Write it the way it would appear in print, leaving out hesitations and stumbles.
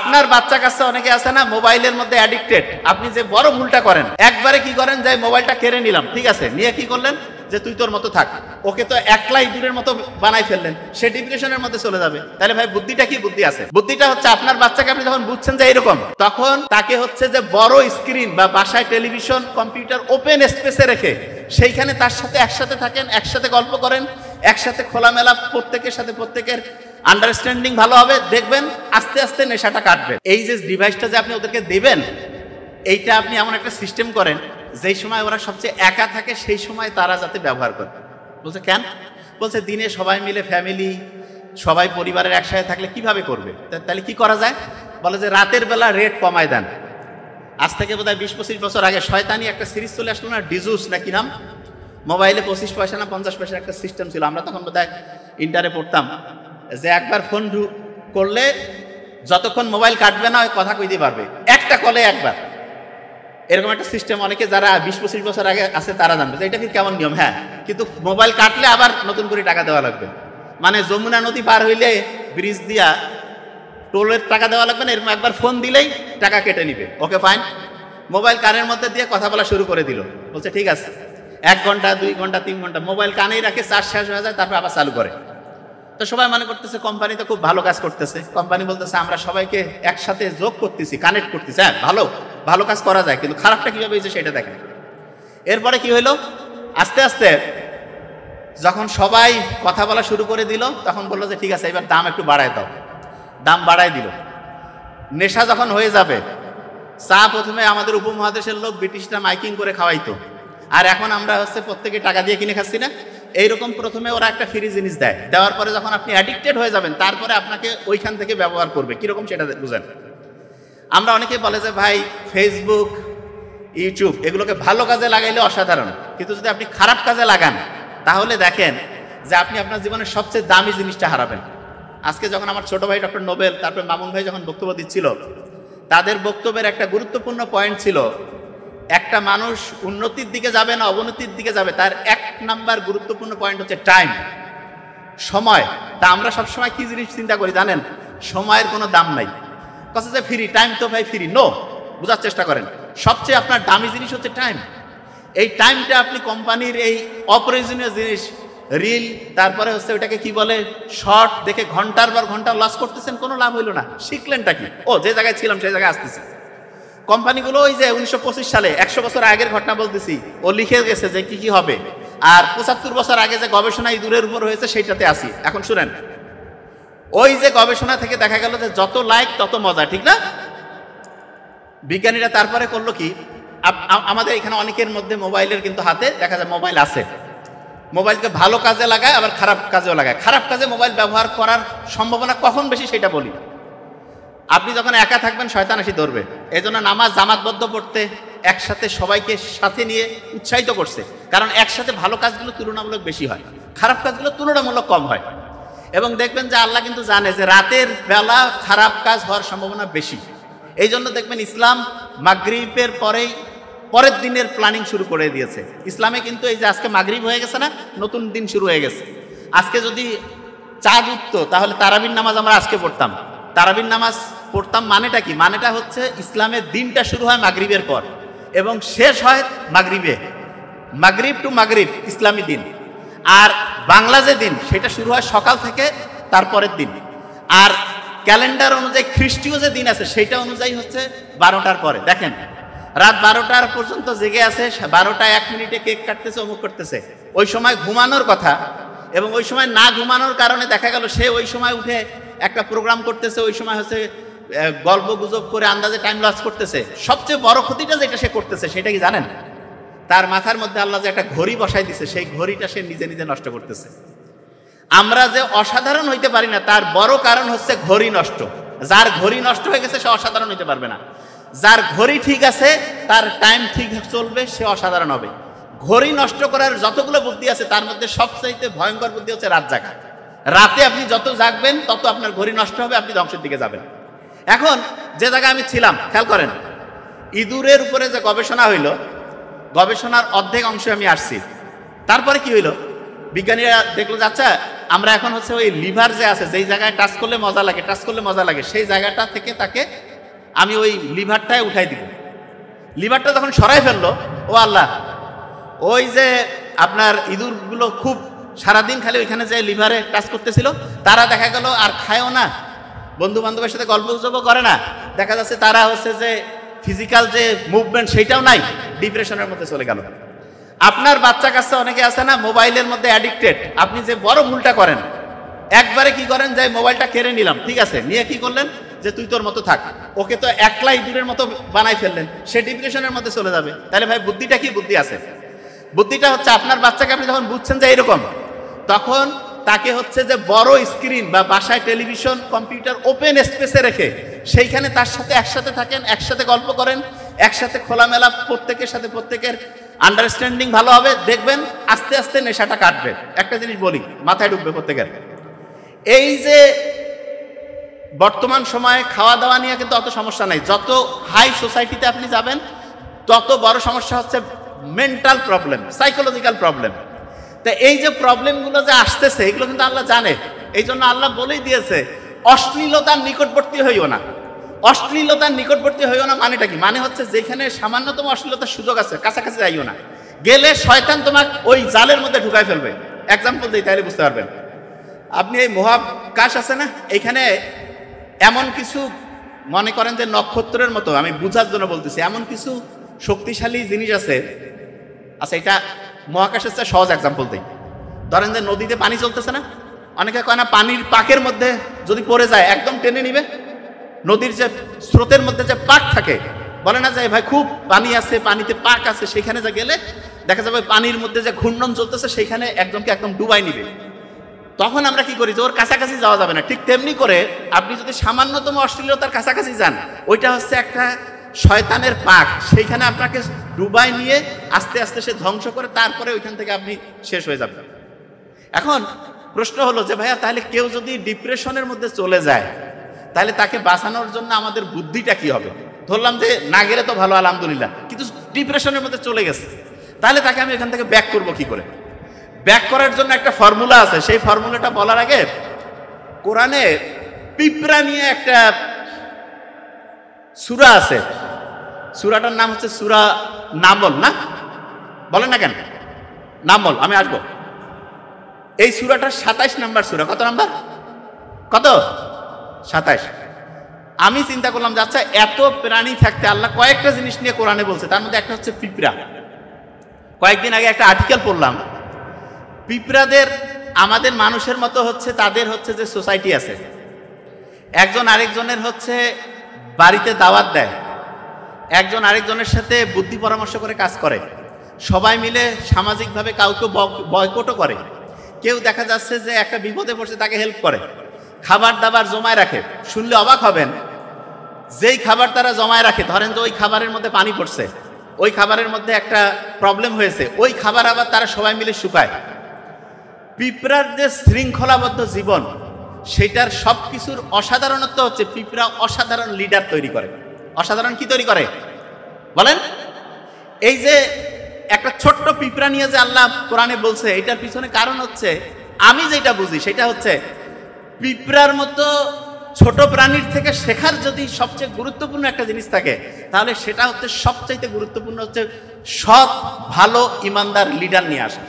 আপনার বাচ্চা কাছে অনেকে আছে না মোবাইলের মধ্যে অ্যাডিক্টেড, আপনি যে বড় ভুলটা করেন, একবারে কি করেন যে মোবাইলটা কেড়ে নিলাম, ঠিক আছে, নিয়ে কি করলেন যে তুই তোর মতো থাক, ওকে তো একলাই দূরের মতো বানাই ফেললেন, সে ডিপ্রেশনের মধ্যে চলে যাবে। তাহলে ভাই বুদ্ধিটা কি বুদ্ধি আছে? বুদ্ধিটা হচ্ছে আপনার বাচ্চাকে আপনি যখন বুঝছেন যে এরকম, তখন তাকে হচ্ছে যে বড় স্ক্রিন বা বাসায় টেলিভিশন কম্পিউটার ওপেন স্পেসে রেখে সেইখানে তার সাথে একসাথে থাকেন, একসাথে গল্প করেন, একসাথে খোলামেলা প্রত্যেকের সাথে প্রত্যেকের আন্ডারস্ট্যান্ডিং ভালো হবে, দেখবেন আস্তে আস্তে নেশাটা কাটবে। এই যে ডিভাইসটা যে আপনি ওদেরকে দেবেন, এইটা আপনি এমন একটা সিস্টেম করেন যেই সময় ওরা সবচেয়ে একা থাকে সেই সময় তারা যাতে ব্যবহার করে। বলছে কেন? বলছে দিনে সবাই মিলে ফ্যামিলি সবাই পরিবারের একসাথে থাকলে কিভাবে করবে, তাহলে কি করা যায়? বলে যে রাতের বেলা রেট কমায় দেন। আজ থেকে বোধহয় 20-25 বছর আগে শয়তানি একটা সিরিজ চলে আসলো না, ডিজুস নাকি নাম, মোবাইলে 25 পয়সা না 50 পয়সার একটা সিস্টেম ছিল। আমরা তখন বোধহয় ইন্টারে পড়তাম, যে একবার ফোন করলে যতক্ষণ মোবাইল কাটবে না কথা কইতে পারবে, একটা কলে একবার, এরকম একটা সিস্টেম। অনেকে যারা 20-25 বছর আগে আছে তারা জানবে যে এটা কি কেমন নিয়ম। হ্যাঁ, কিন্তু মোবাইল কাটলে আবার নতুন করে টাকা দেওয়া লাগবে, মানে যমুনা নদী পার হইলে ব্রিজ দিয়া টোলের টাকা দেওয়া লাগবে না, এরকম একবার ফোন দিলেই টাকা কেটে নিবে। ওকে ফাইন, মোবাইল কানের মধ্যে দিয়ে কথা বলা শুরু করে দিল। বলছে ঠিক আছে, 1 ঘন্টা 2 ঘন্টা 3 ঘন্টা মোবাইল কানেই রাখে, চার্জ শেষ হয়ে যায়, তারপর আবার চালু করে। তো সবাই মনে করতেছে কোম্পানি তো খুব ভালো কাজ করতেছে, কোম্পানি বলতেছে আমরা সবাইকে একসাথে যোগ করতেছি, কানেক্ট করতেছি। হ্যাঁ, ভালো কাজ করা যায়, কিন্তু খারাপটা কিভাবে হয়েছে সেটা দেখেন। এরপরে কি হইলো, আস্তে আস্তে যখন সবাই কথা বলা শুরু করে দিল, তখন বললো যে ঠিক আছে এবার দাম একটু বাড়ায় দাও, দাম বাড়ায় দিল। নেশা যখন হয়ে যাবে, চা প্রথমে আমাদের উপমহাদেশের লোক ব্রিটিশরা মাইকিং করে খাওয়াইতো, আর এখন আমরা হচ্ছে প্রত্যেকে টাকা দিয়ে কিনে খাচ্ছি না, এইরকম প্রথমে ওরা একটা ফ্রি জিনিস দেয়, দেওয়ার পরে যখন আপনি অ্যাডিক্টেড হয়ে যাবেন তারপরে আপনাকে ওইখান থেকে ব্যবহার করবে, কিরকম সেটা বুঝেন। আমরা অনেকে বলে যে ভাই ফেসবুক ইউটিউব এগুলোকে ভালো কাজে লাগাইলে অসাধারণ, কিন্তু যদি আপনি খারাপ কাজে লাগান তাহলে দেখেন যে আপনি আপনার জীবনের সবচেয়ে দামি জিনিসটা হারাবেন। আজকে যখন আমার ছোট ভাই ডক্টর নোবেল, তারপর মামুন ভাই যখন বক্তব্য দিচ্ছিল, তাদের বক্তব্যের একটা গুরুত্বপূর্ণ পয়েন্ট ছিল, একটা মানুষ উন্নতির দিকে যাবে না অবনতির দিকে যাবে, তার 1 নাম্বার গুরুত্বপূর্ণ পয়েন্ট হচ্ছে টাইম, সময়। তা আমরা সবসময় কি জিনিস চিন্তা করি জানেন? সময়ের কোনো দাম নাই, কথা যে ফ্রি, টাইম তো ভাই ফ্রি, নো, বোঝার চেষ্টা করেন। সবচেয়ে আপনার দামি জিনিস হচ্ছে টাইম। এই টাইমটা আপনি কোম্পানির এই অপ্রয়োজনীয় জিনিস, রিল, তারপরে হচ্ছে ওইটাকে কি বলে শর্ট দেখে ঘন্টার পর ঘন্টা লস করতেছেন, কোনো লাভ হইল না। শিখলেনটা কি? ও যে জায়গায় ছিলাম সেই জায়গায় আসতেছি। কোম্পানিগুলো ওই যে 1925 সালে 100 বছর আগের ঘটনা বলতেছি, ও লিখে গেছে যে কি কি হবে, আর 75 বছর আগে যে গবেষণা ইঁদুরের উপর হয়েছে সেইটাতে আসি। এখন শুনেন, ওই যে গবেষণা থেকে দেখা গেল যে যত লাইক তত মজা, ঠিক না? বিজ্ঞানীরা তারপরে করলো কি, আমাদের এখানে অনেকের মধ্যে মোবাইলের কিন্তু হাতে দেখা যায় মোবাইল আছে, মোবাইলকে ভালো কাজে লাগায় আবার খারাপ কাজেও লাগায়। খারাপ কাজে মোবাইল ব্যবহার করার সম্ভাবনা কখন বেশি সেটা বলি। আপনি যখন একা থাকবেন শয়তান এসে ধরবে, এই জন্য নামাজ জামাতবদ্ধ পড়তে একসাথে সবাইকে সাথে নিয়ে উৎসাহিত করছে, কারণ একসাথে ভালো কাজগুলো তুলনামূলক বেশি হয়, খারাপ কাজগুলো তুলনামূলক কম হয়। এবং দেখবেন যে আল্লাহ কিন্তু জানে যে রাতের বেলা খারাপ কাজ হওয়ার সম্ভাবনা বেশি। এই জন্য দেখবেন ইসলাম মাগরিবের পরের দিনের প্ল্যানিং শুরু করে দিয়েছে। ইসলামে কিন্তু এই যে আজকে মাগরিব হয়ে গেছে না, নতুন দিন শুরু হয়ে গেছে। আজকে যদি চাঁদ উঠতো তাহলে তারাবির নামাজ আমরা আজকে পড়তাম। তারাবির নামাজ পড়তাম মানেটা কি? মানেটা হচ্ছে ইসলামের দিনটা শুরু হয় মাগরিবের পর এবং শেষ হয় মাগরিবে। মাগরিব টু মাগরিব ইসলামী দিন। আর বাংলা যে দিন সেটা শুরু হয় সকাল থেকে তারপরের দিন। আর ক্যালেন্ডার অনুযায়ী খ্রিস্টীয় যে দিন আছে সেটা অনুযায়ী হচ্ছে 12টার পরে। দেখেন রাত 12টার পর্যন্ত জেগে আছে, 12টা 1 মিনিটে কেক কাটতেছে, অমুক করতেছে। ওই সময় ঘুমানোর কথা, এবং ওই সময় না ঘুমানোর কারণে দেখা গেল সে ওই সময় উঠে একটা প্রোগ্রাম করতেছে, ওই সময় হচ্ছে গল্প গুজব করে আন্দাজে টাইম লস করতেছে। সবচেয়ে বড় ক্ষতিটা যেটা সে করতেছে সেটা কি জানেন? তার মাথার মধ্যে আল্লাহ যে একটা ঘড়ি বসাই দিছে, সেই ঘড়িটা সে নিজে নিজে নষ্ট করতেছে। আমরা যে অসাধারণ হইতে পারি না তার বড় কারণ হচ্ছে ঘড়ি নষ্ট। যার ঘড়ি নষ্ট হয়ে গেছে সে অসাধারণ হইতে পারবে না। যার ঘড়ি ঠিক আছে, তার টাইম ঠিক চলবে, সে অসাধারণ হবে। ঘড়ি নষ্ট করার যতগুলো বুদ্ধি আছে তার মধ্যে সবচাইতে ভয়ঙ্কর বুদ্ধি হচ্ছে রাত জাগা। রাতে আপনি যত জাগবেন তত আপনার ঘড়ি নষ্ট হবে, আপনি ধ্বংসের দিকে যাবেন। এখন যে জায়গায় আমি ছিলাম, খেয়াল করেন, ইঁদুরের উপরে যে গবেষণা হইল, গবেষণার অর্ধেক অংশে আমি আসছি। তারপরে কি হইল, বিজ্ঞানীরা দেখলো যে আচ্ছা আমরা এখন হচ্ছে ওই লিভার যে আছে, যেই জায়গায় টাচ করলে মজা লাগে, টাচ করলে মজা লাগে, সেই জায়গাটা থেকে তাকে আমি ওই লিভারটায় উঠাই দিব। লিভারটা যখন সরাই ফেললো, ও আল্লাহ, ওই যে আপনার ইঁদুরগুলো খুব সারাদিন খালি ওইখানে যে লিভারে টাচ করতেছিল, তারা দেখা গেল আর খায়ও না, বন্ধু বান্ধবের সাথে গল্প গুজবও করে না, দেখা যাচ্ছে তারা হচ্ছে যে ফিজিক্যাল যে মুভমেন্ট সেইটাও নাই, ডিপ্রেশনের মধ্যে চলে গেল। আপনার বাচ্চা কাচ্চা অনেকে আছে না, মোবাইলের মধ্যে অ্যাডিক্টেড। আপনি যে বড় ভুলটা করেন, একবারে কি করেন, যে মোবাইলটা কেড়ে নিলাম, ঠিক আছে, নিয়ে কি করলেন, যে তুই তোর মতো থাক, ওকে তো একলাই দূরের মতো বানাই ফেললেন, সে ডিপ্রেশনের মধ্যে চলে যাবে। তাহলে ভাই বুদ্ধিটা কি বুদ্ধি আছে? বুদ্ধিটা হচ্ছে আপনার বাচ্চাকে আপনি যখন বুঝছেন যে এরকম, তখন তাকে হচ্ছে যে বড় স্ক্রিন বা বাসায় টেলিভিশন কম্পিউটার ওপেন স্পেসে রেখে সেইখানে তার সাথে একসাথে থাকেন, একসাথে গল্প করেন, একসাথে খোলামেলা, প্রত্যেকের সাথে প্রত্যেকের আন্ডারস্ট্যান্ডিং ভালো হবে, দেখবেন আস্তে আস্তে নেশাটা কাটবে। একটা জিনিস বলি, মাথায় ঢুকবে প্রত্যেকের, এই যে বর্তমান সময়ে খাওয়া দাওয়া নিয়ে কিন্তু অত সমস্যা নাই, যত হাই সোসাইটিতে আপনি যাবেন তত বড় সমস্যা হচ্ছে মেন্টাল প্রবলেম, সাইকোলজিক্যাল প্রবলেম। তা এই যে প্রবলেমগুলো যে আসতেছে, এগুলো কিন্তু আল্লাহ জানে। এই জন্য আল্লাহ বলেই দিয়েছে, অশ্লীলতার নিকটবর্তী হইও না। অশ্লীলতার নিকটবর্তী হইও না মানেটা কি? মানে হচ্ছে যেখানে সামান্যতম অশ্লীলতার সুযোগ আছে, কাছাকাছি যাইও না, গেলে শয়তান তোমাকে ওই জালের মধ্যে ঢুকাই ফেলবে। এক্সাম্পল দিই, তাহলে বুঝতে পারবেন। আপনি এই মহাকাশ আছে না, এখানে এমন কিছু মনে করেন যে নক্ষত্রের মতো, আমি বুঝার জন্য বলতেছি, এমন কিছু শক্তিশালী জিনিস আছে। আচ্ছা, এটা মহাকাশের চেয়ে সহজ এক্সাম্পল দিই। ধরেন যে নদীতে পানি চলতেছে না, অনেকে কয় না পানির পাকের মধ্যে যদি পড়ে যায় একদম টেনে নিবে। নদীর যে স্রোতের মধ্যে যে পাক থাকে, বলে না যে ভাই খুব পানি আছে, পানিতে পাক আছে, সেখানে যা গেলে দেখা যাবে পানির মধ্যে যে ঘূর্ণন চলতেছে সেইখানে একদমকে একদম ডুবাই নিবে। তখন আমরা কি করি, যে ওর কাছাকাছি যাওয়া যাবে না। ঠিক তেমনি করে আপনি যদি সামান্যতম অশ্লীলতার কাছাকাছি যান, ওইটা হচ্ছে একটা শয়তানের পাক, সেইখানে আপনাকে ডুবাই নিয়ে আস্তে আস্তে সে ধ্বংস করে, তারপরে ওইখান থেকে আপনি শেষ হয়ে যাবেন। এখন প্রশ্ন হলো যে ভাইয়া, তাহলে কেউ যদি ডিপ্রেশনের মধ্যে চলে যায়, তাহলে তাকে বাঁচানোর জন্য আমাদের বুদ্ধিটা কি হবে? ধরলাম যে না গেলে তো ভালো, আলহামদুলিল্লাহ, কিন্তু ডিপ্রেশনের মধ্যে চলে গেছে, তাহলে তাকে আমি এখান থেকে ব্যাক করবো কি করে? ব্যাক করার জন্য একটা ফর্মুলা আছে। সেই ফর্মুলাটা বলার আগে, কোরআনে পিঁপড়া নিয়ে একটা সূরা আছে। সূরাটার নাম হচ্ছে সূরা নামল। না বলেন না কেন? নামল, আমি আসবো। এই সূরাটার 27 নাম্বার সূরা। কত নাম্বার? কত? 27। আমি চিন্তা করলাম যে আচ্ছা, এত প্রাণী থাকতে আল্লাহ কয়েকটা জিনিস নিয়ে কোরআনে বলছে, তার মধ্যে একটা হচ্ছে পিঁপড়া। কয়েকদিন আগে একটা আর্টিকেল পড়লাম, পিঁপড়াদের আমাদের মানুষের মতো হচ্ছে, তাদের হচ্ছে যে সোসাইটি আছে, একজন আরেকজনের হচ্ছে বাড়িতে দাওয়াত দেয়, একজন আরেকজনের সাথে বুদ্ধি পরামর্শ করে কাজ করে, সবাই মিলে সামাজিকভাবে কাউকে বয়কটও করে, কেউ দেখা যাচ্ছে যে একটা বিপদে পড়ছে তাকে হেল্প করে, খাবার দাবার জমায় রাখে। শুনলে অবাক হবেন, যেই খাবার তারা জমায় রাখে, ধরেন যে ওই খাবারের মধ্যে পানি পড়ছে, ওই খাবারের মধ্যে একটা প্রবলেম হয়েছে, ওই খাবার আবার তারা সবাই মিলে শুকায়। পিঁপড়ার যে শৃঙ্খলাবদ্ধ জীবন, সেটার সব কিছুর অসাধারণত্ব হচ্ছে পিঁপড়া অসাধারণ লিডার তৈরি করে। অসাধারণ কি তৈরি করে বলেন? এই যে একটা ছোট্ট পিঁপড়া নিয়ে যে আল্লাহ কোরআনে বলছে, এটার পিছনে কারণ হচ্ছে, আমি যেটা বুঝি সেটা হচ্ছে, পিঁপড়ার মতো ছোট প্রাণীর থেকে শেখার যদি সবচেয়ে গুরুত্বপূর্ণ একটা জিনিস থাকে, তাহলে সেটা হচ্ছে সবচাইতে গুরুত্বপূর্ণ হচ্ছে সৎ, ভালো, ইমানদার লিডার নিয়ে আসা।